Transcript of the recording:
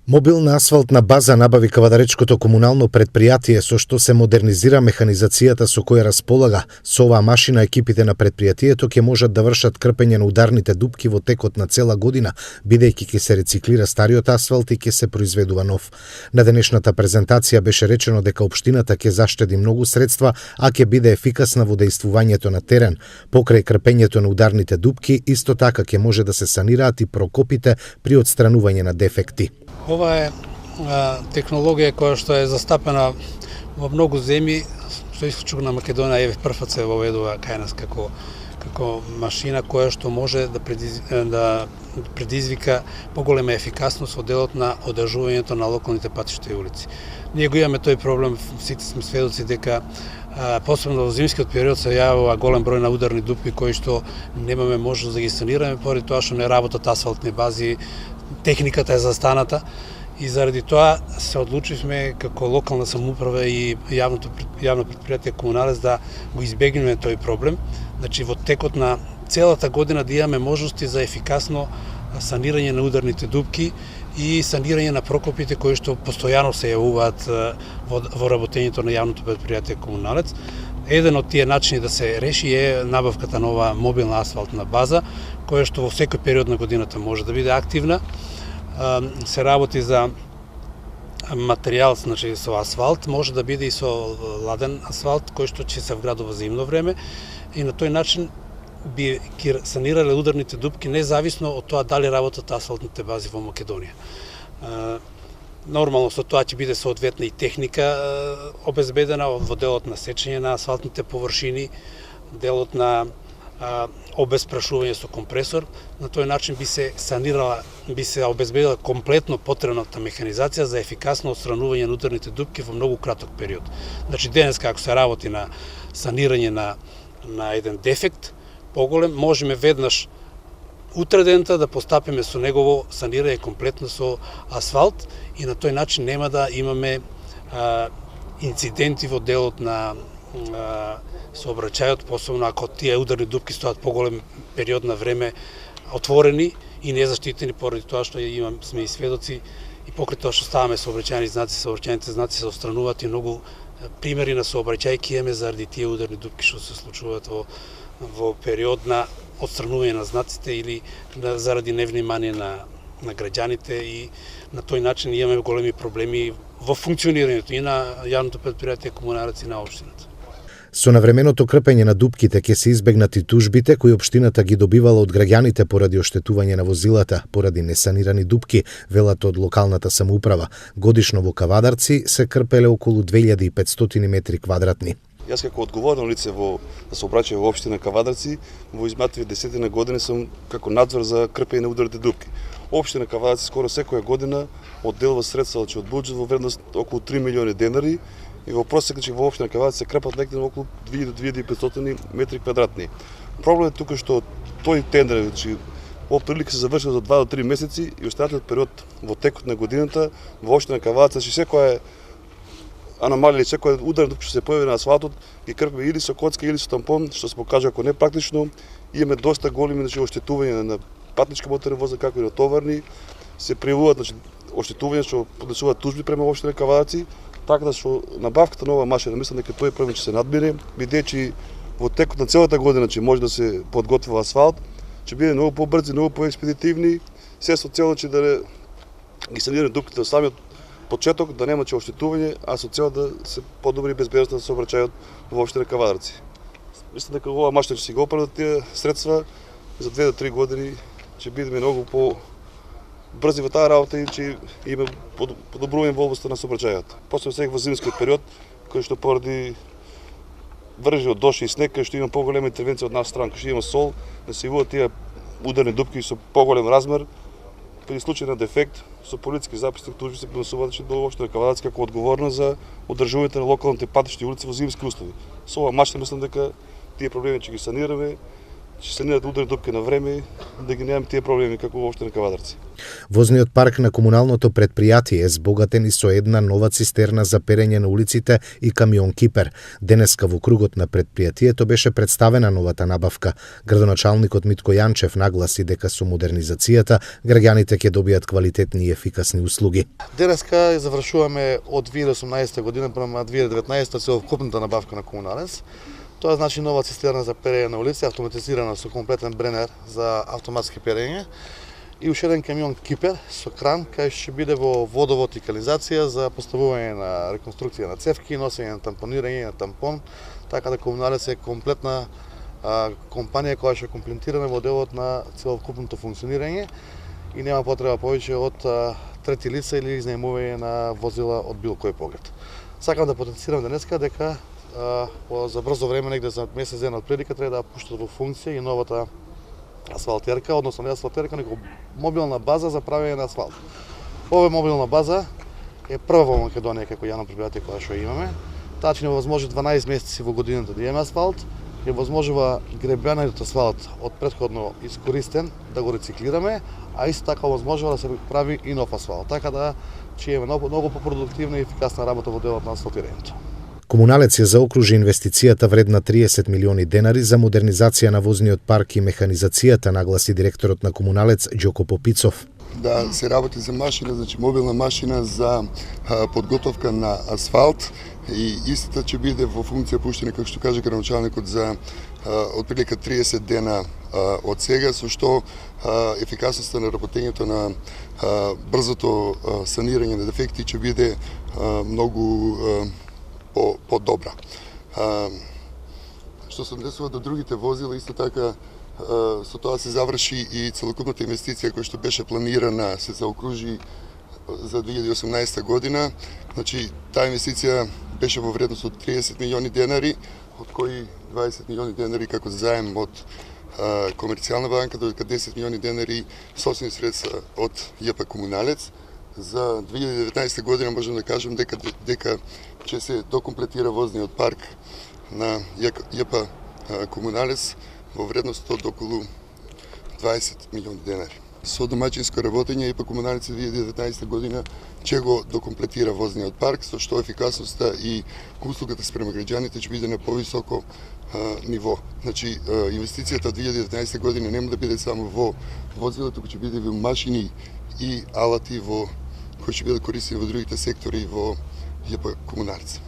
Мобилна асфалтна база набави Кавадаречкото комунално предпријатие со што се модернизира механизацијата со која располага. Со оваа машина екипите на предпријатието ќе можат да вршат крпење на ударните дупки во текот на цела година, бидејќи ќе се рециклира стариот асфалт и ќе се произведува нов. На денешната презентација беше речено дека општината ќе заштеди многу средства, а ќе биде ефикасна во дејствувањето на терен. Покрај крпењето на ударните дупки, исто така ќе може да се санираат и прокопите при отстранување на дефекти. Ова е технологија која што е застапена во многу земји, со исклучок на Македонија еве првпат се воведува кај нас како машина која што може да предизвика поголема ефикасност во делот на одржувањето на локалните патишта и улици. Ние го имаме тој проблем, сите сме сведоци дека посебно во зимскиот период се јавува голем број на ударни дупки кои што немаме можност да ги санираме поради тоа што не работат асфалтни бази, техниката е застаната и заради тоа се одлучивме како локална самоуправа и јавно предпријатие Комуналец да го избегнеме тој проблем. Значи во текот на целата година да имаме можности за ефикасно санирање на ударните дупки и санирање на прокопите кои што постојано се јавуваат во работењето на јавното предпријатие Комуналец. Еден од тие начини да се реши е набавката на ова мобилна асфалтна база, која што во секој период на годината може да биде активна. Се работи за материјал, значи со асфалт, може да биде и со ладен асфалт, кој што ќе се вградува зимно време и на тој начин би ги санирале ударните дупки независно од тоа дали работат асфалтните бази во Македонија. Нормално со тоа ќе биде соодветна и техника обезбедена во делот на сечење на асфалтните површини, делот на обезпрашување со компресор. На тој начин би се обезбедила комплетно потребната механизација за ефикасно отстранување на ударните дупки во многу краток период. Значи денес како се работи на санирање на еден дефект поголем, можеме веднаш утре дента да постапиме со негово санирање комплетно со асфалт и на тој начин нема да имаме инциденти во делот на сообраќајот, посебно ако тие ударни дупки стојат поголем период на време отворени и незаштитени поради тоа што сме и сведоци и покрај тоа што ставаме сообраќајни знаци, сообраќајните знаци се отстрануваат и многу примери на сообраќајки имаме заради тие ударни дупки што се случуваат во период на отстранување на знаците или заради невнимание на граѓаните и на тој начин имаме големи проблеми во функционирањето и на јавното предпријатие Комуналец и на општината. Со навременото крпење на дупките ќе се избегнати тужбите кои општината ги добивала од граѓаните поради оштетување на возилата, поради несанирани дупки, велат од локалната самоуправа. Годишно во Кавадарци се крпеле околу 2500 метри квадратни. Јас како одговорно лице во сообраќај во општина Кавадарци во изминативе 10 години сум како надзор за крпење на ударните дупки. Општина Кавадарци скоро секоја година одделува средства од буџет во вредност околу 3 милиони денари и во просек во општина Кавадарци се крпат некаде околу 2000 до 2500 метри квадратни. Проблемот е тука што тој тендер, значи во прилика се завршил за 2 до 3 месеци и останатиот период во текот на годината во општина Кавадарци, значи секоја аномалија, секој удар што се појави на асфалтот ги крпиме или со коцка или со тампон, што се покажа ако не практично. Имаме доста големи оштетувања на патнички моторни возила како и на товарни. Се пријавуваат оштетувања што поднесуваат тужби према општина Кавадарци, така да што набавката на оваа машина мислам дека тој проблем ќе се надмине, бидејќи во текот на целата година ќе може да се подготвува асфалт, ќе биде многу побрзи, многу поекспедитивни, се со цел да ги санираме дупките од самиот почеток, да нема оштетување, а со цел да се подобри безбедноста на сообраќајот во општина Кавадарци. Мислам дека оваа машина ќе си го оправда тие средства за 2 до 3 години ќе бидеме многу брзи во таа работа и ќе има подобрување во областа на сообраќајот. Посебно сега во зимскиот период, кој што поради вржи од дожд и снег, кој што има поголема интервенција од наша страна, кој што има сол, да се јавуваат тие ударни дупки со поголем размер. При случај на дефект со полициски записник тужби се поднесуваат до општина Кавадарци како одговорна за одржувањето на локалните патишта и улици во зимски услови. Со оваа машина мислам дека тие проблеми ќе ги санираме ќе санираат ударни дупки на време, да ги немаме тие проблеми како во општина Кавадарци. Возниот парк на комуналното предпријатие е збогатен и со една нова цистерна за перење на улиците и камион кипер. Денеска во кругот на предпријатието беше представена новата набавка. Градоначалникот Митко Јанчев нагласи дека со модернизацијата граѓаните ќе добијат квалитетни и ефикасни услуги. Денеска завршуваме од 2018 година према 2019 целокупната набавка на комуналец. Тоа значи нова цистерна за перење на улици, автоматизирана со комплетен бренер за автоматски перење и уште еден камион кипер со кран кај ќе биде во водовод и канализација за поставување на реконструкција на цевки, носење на тампонирање на тампон, така да комуналец е комплетна компанија која ќе комплетирана во делот на целокупното функционирање и нема потреба повеќе од трети лица или изнаемување на возила од било кој поглед. Сакам да потенцирам денеска дека за брзо време, негде за месец ден од предика, треба да пуштат во функција и новата асфалтерка, односно не асфалтерка, него мобилна база за правење на асфалт. Ова мобилна база е прва во Македонија како јавно предпријатие која што имаме. Таа ќе ни возможи 12 месеци во годината да имаме асфалт, ќе возможува гребениот асфалт од претходно искористен да го рециклираме, а исто така возможува да се прави и нов асфалт. Така да ќе имаме многу попродуктивна и ефикасна работа во делот на асфалтирањето. Комуналец ја заокружи инвестицијата вредна 30 милиони денари за модернизација на возниот парк и механизацијата, нагласи директорот на Комуналец Џоко Попицов. Да се работи за машина, значи мобилна машина за подготовка на асфалт и истата ќе биде во функција пуштена, како што каже градоначалникот, за отприлика 30 дена од сега, со што ефикасноста на работењето на брзото санирање на дефекти ќе биде многу по-добра. Што се однесува до другите возила, исто така со тоа се заврши и целокупната инвестиција која што беше планирана, се заокружи за 2018 година. Значи, таа инвестиција беше во вредност од 30 милиони денари, од кои 20 милиони денари како заем од Комерцијална банка, додека 10 милиони денари собствени средства од ЈП Комуналец. За 2019 година можем да кажем дека ќе се докомплетира возниот парк на ЈП Комуналец во вредност од околу 20 милиони денари. Со домаќинско работење ЈП Комуналец 2019 година ќе го докомплетира возниот парк, со што ефикасноста и услугата спрема граѓаните ќе биде на повисоко ниво. Значи, инвестицијата од 2019 година нема да биде само во возила, туку ќе биде во машини и алати кои ќе бидат користени во другите сектори во ЈП Комуналец.